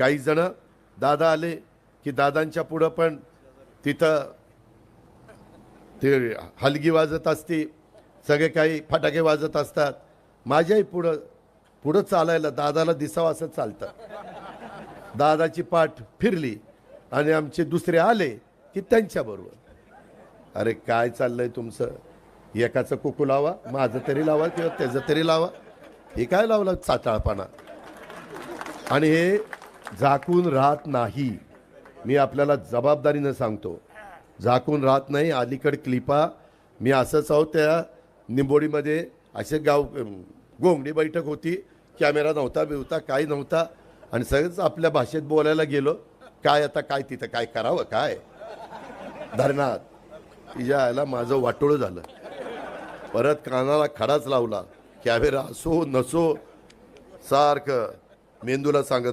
काही जण दादा आले की दादांच्या पुढं पण तिथं ते हलगी वाजत असते, सगळे काही फटाके वाजत असतात. माझ्याही पुढं चालायला दादाला दिसावं असं चालतं. दादाची पाठ फिरली आणि आमचे दुसरे आले की त्यांच्याबरोबर, अरे काय चाललंय तुमचं, एकाचं कुकू लावा, माझं तरी लावा किंवा त्याचं तरी लावा, हे काय लावलं चाटाळपणा. आणि हे झाकून राहत नाही, मी आपल्याला जबाबदारीनं सांगतो, झाकून राहत नाही. अलीकड क्लिपा मी असंच आहोत, त्या निंबोडीमध्ये असे गोंगडी बैठक होती, कॅमेरा नव्हता बिवता काही नव्हता, आणि सगळंच आपल्या भाषेत बोलायला गेलो. काय आता काय तिथं काय करावं, काय धरणात तिच्या आयला माझं वाटोळं झालं. परत कानाला खडाच लावला, कॅमेरा असो नसो सारखं मेंदूला सांगत